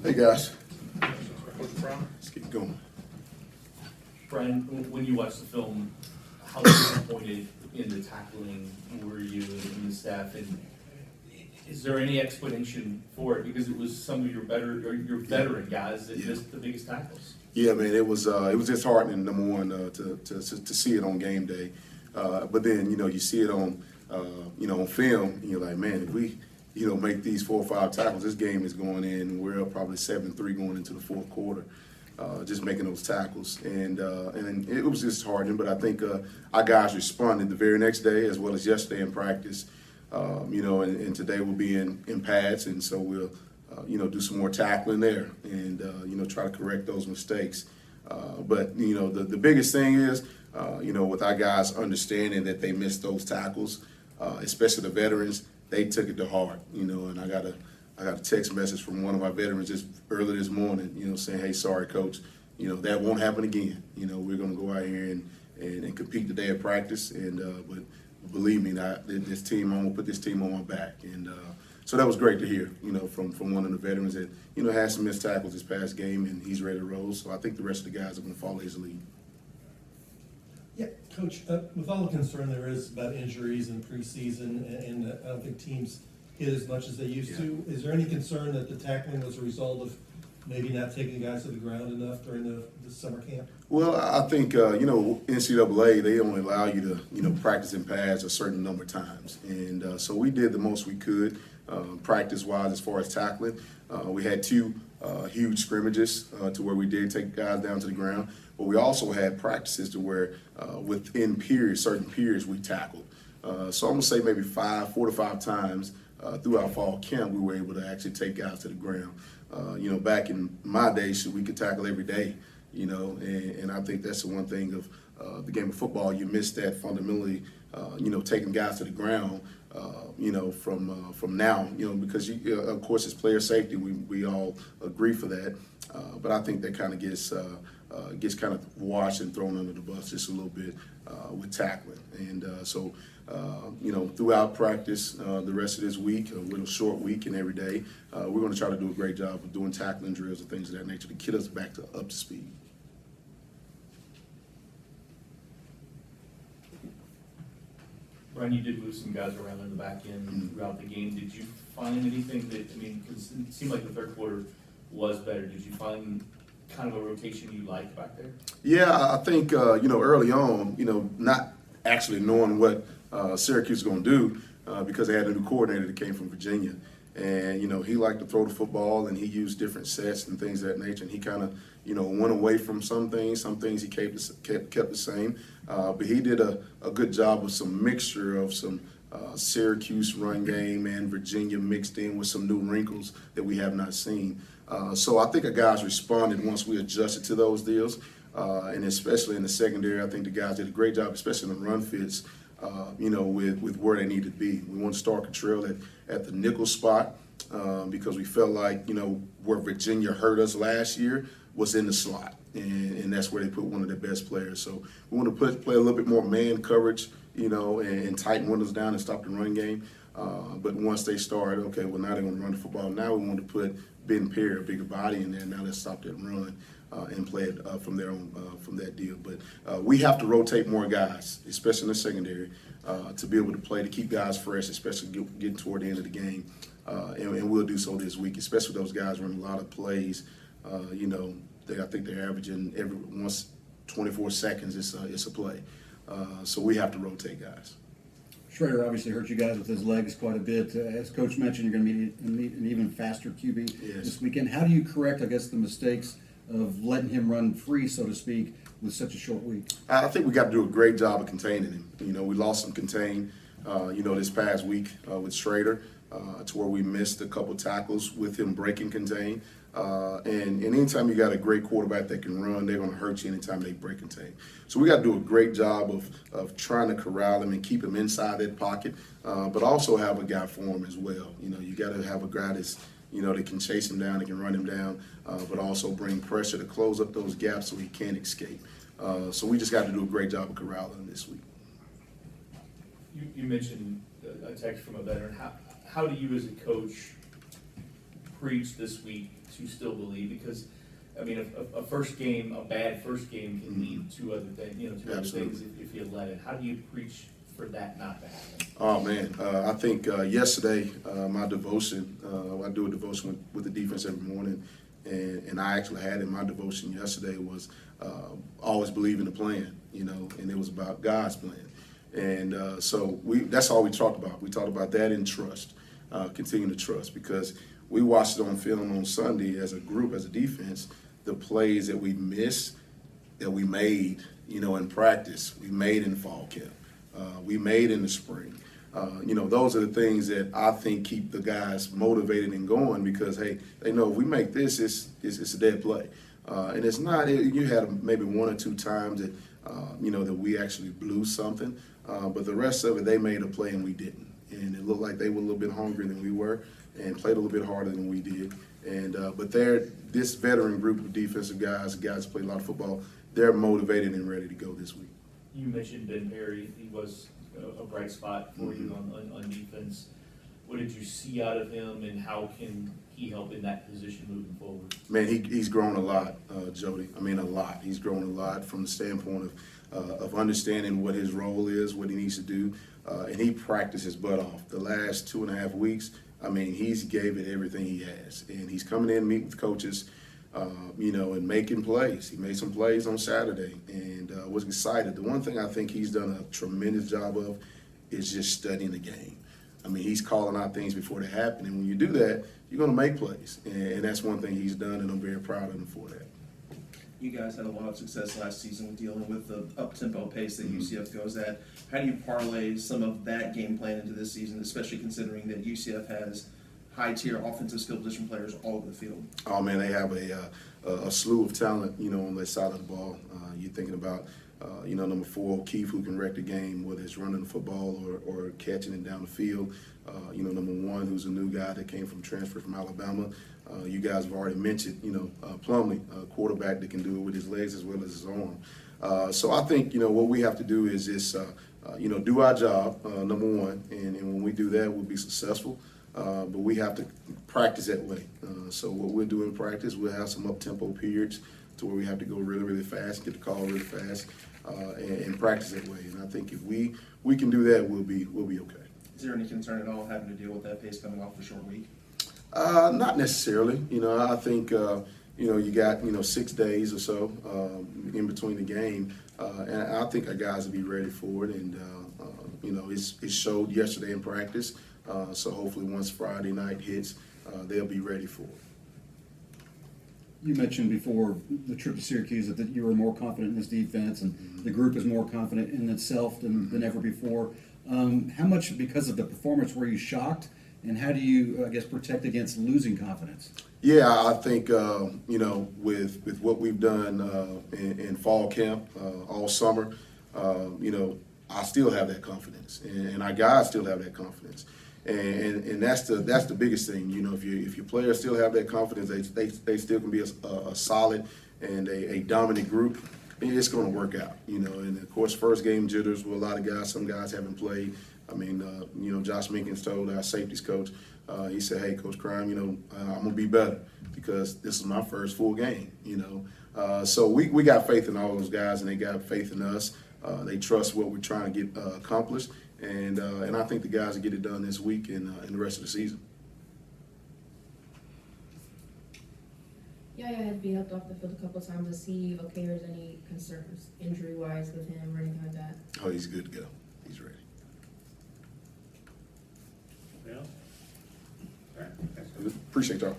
Hey guys, let's get going. Bryan, when you watched the film, how disappointed in the tackling were you and the staff? And is there any explanation for it? Because it was some of your veteran guys that missed the biggest tackles. Yeah, man, it was disheartening. Number one, to see it on game day, but then you see it on on film, and you're like, man, if we make these 4 or 5 tackles, this game is going in. We're up probably 7-3 going into the fourth quarter. Just making those tackles, and it was disheartening. But I think our guys responded the very next day as well as yesterday in practice. And today we'll be in pads, and so we'll do some more tackling there, and try to correct those mistakes. But the biggest thing is with our guys understanding that they missed those tackles, especially the veterans, they took it to heart. And I got a text message from one of our veterans just early this morning, saying, "Hey, sorry, coach, that won't happen again. We're going to go out here and compete today at practice, and but believe me, this team, I'm going to put this team on my back." And so that was great to hear, from one of the veterans that had some missed tackles this past game, and he's ready to roll. So I think the rest of the guys are going to follow his lead. Yeah, Coach, with all the concern there is about injuries in preseason, and I don't think teams hit as much as they used to, is there any concern that the tackling was a result of maybe not taking guys to the ground enough during the summer camp? Well, I think, NCAA, they only allow you to, practice in pads a certain number of times. And so we did the most we could practice-wise as far as tackling. We had 2 huge scrimmages to where we did take guys down to the ground. But we also had practices to where within periods, certain periods, we tackled. So I'm going to say maybe 4 to 5 times through our fall camp, we were able to actually take guys to the ground. Back in my days, we could tackle every day, and I think that's the one thing of the game of football. You miss that fundamentally, taking guys to the ground, from now, because of course it's player safety. We all agree for that, but I think that kind of gets kind of washed and thrown under the bus just a little bit with tackling. And so throughout practice, the rest of this week, with a short week and every day, we're going to try to do a great job of doing tackling drills and things of that nature to get us back up to speed. Bryan, you did move some guys around in the back end throughout the game. Did you find anything because it seemed like the third quarter was better. Did you find kind of a rotation you liked back there? Yeah, I think, early on, not actually knowing what Syracuse is going to do because they had a new coordinator that came from Virginia. And, he liked to throw the football, and he used different sets and things of that nature. And he kind of, went away from some things he kept the same. But he did a good job with some mixture of some Syracuse run game and Virginia mixed in with some new wrinkles that we have not seen. So I think our guys responded once we adjusted to those deals. And especially in the secondary, I think the guys did a great job, especially in the run fits, with where they need to be. We want to start Cottrell at the nickel spot because we felt like, where Virginia hurt us last year was in the slot. And that's where they put one of their best players. So we want to play a little bit more man coverage, and tighten windows down and stop the run game. But once they start, okay, well, now they're going to run the football. Now we want to put Ben Perry, a bigger body in there. Now let's stop that run and play it from there on, from that deal. But we have to rotate more guys, especially in the secondary, to be able to play, to keep guys fresh, especially getting toward the end of the game. And we'll do so this week, especially those guys running a lot of plays. I think they're averaging once 24 seconds it's a play. So we have to rotate guys. Schrader obviously hurt you guys with his legs quite a bit. As Coach mentioned, you're going to meet an even faster QB this weekend. How do you correct, the mistakes of letting him run free, so to speak, with such a short week? I think we got to do a great job of containing him. We lost some contain, this past week with Schrader to where we missed a couple tackles with him breaking contain. And anytime you got a great quarterback that can run, they're going to hurt you anytime they break contain. So we got to do a great job of trying to corral him and keep him inside that pocket, but also have a guy for him as well. You got to have a guy that's, that can chase him down, that can run him down, but also bring pressure to close up those gaps so he can't escape. So we just got to do a great job of corralling him this week. You mentioned a text from a veteran. How do you as a coach preach this week to still believe? Because, I mean, a first game, a bad first game can lead to other things, two other things if you let it. How do you preach for that not to happen? Oh, man. I think yesterday, my devotion, I do a devotion with the defense every morning, and I actually had in my devotion yesterday was always believe in the plan, and it was about God's plan. And so that's all we talked about. We talked about that and trust, continue to trust, because we watched it on film on Sunday as a group, as a defense, the plays that we missed, that we made, in practice, we made in fall camp, we made in the spring. Those are the things that I think keep the guys motivated and going, because, hey, they know if we make this, it's a dead play. And it's not, you had maybe one or two times that, that we actually blew something, but the rest of it, they made a play and we didn't. And it looked like they were a little bit hungrier than we were and played a little bit harder than we did. And but this veteran group of defensive guys who play a lot of football, they're motivated and ready to go this week. You mentioned Ben Perry. He was a bright spot for you on defense. What did you see out of him, and how can he help in that position moving forward? Man, he's grown a lot, Jody. I mean, a lot. He's grown a lot from the standpoint of understanding what his role is, what he needs to do, and he practiced his butt off. The last 2.5 weeks, I mean, he's gave it everything he has, and he's coming in, meeting with coaches, and making plays. He made some plays on Saturday, and was excited. The one thing I think he's done a tremendous job of is just studying the game. I mean, he's calling out things before they happen, and when you do that, you're going to make plays, and that's one thing he's done, and I'm very proud of him for that. You guys had a lot of success last season dealing with the up-tempo pace that UCF goes at. How do you parlay some of that game plan into this season, especially considering that UCF has high-tier offensive skill position players all over the field? Oh, man, they have a slew of talent, on that side of the ball. You're thinking about, number 4, Keith, who can wreck the game, whether it's running the football or catching it down the field. Number 1, who's a new guy that came from transfer from Alabama. You guys have already mentioned, Plumlee, a quarterback that can do it with his legs as well as his arm. So I think, what we have to do is just, do our job, number 1, and when we do that, we'll be successful. But we have to practice that way. So what we'll do in practice, we'll have some up-tempo periods to where we have to go really, really fast, get the call really fast, and practice that way. And I think if we can do that, we'll be okay. Is there any concern at all having to deal with that pace coming off the short week? Not necessarily. I think you got 6 days or so in between the game, and I think our guys will be ready for it. And it showed yesterday in practice. So hopefully once Friday night hits, they'll be ready for it. You mentioned before the trip to Syracuse that you were more confident in this defense, and the group is more confident in itself than ever before. How much, because of the performance, were you shocked, and how do you, protect against losing confidence? Yeah, I think with what we've done in fall camp all summer, I still have that confidence, and our guys still have that confidence. And that's the biggest thing. If your players still have that confidence, they still can be a solid and a dominant group. It's going to work out. And of course, first game jitters with a lot of guys. Some guys haven't played. I mean, Josh Minkins told our safeties coach, he said, "Hey, Coach Crime, I'm gonna be better because this is my first full game." So we got faith in all those guys, and they got faith in us. They trust what we're trying to get accomplished. And I think the guys will get it done this week and the rest of the season. Yeah, I had to be helped off the field a couple times to see if there's any concerns injury-wise with him or anything like that. Oh, he's good to go. He's ready. Yeah. All right. Thanks. Appreciate y'all.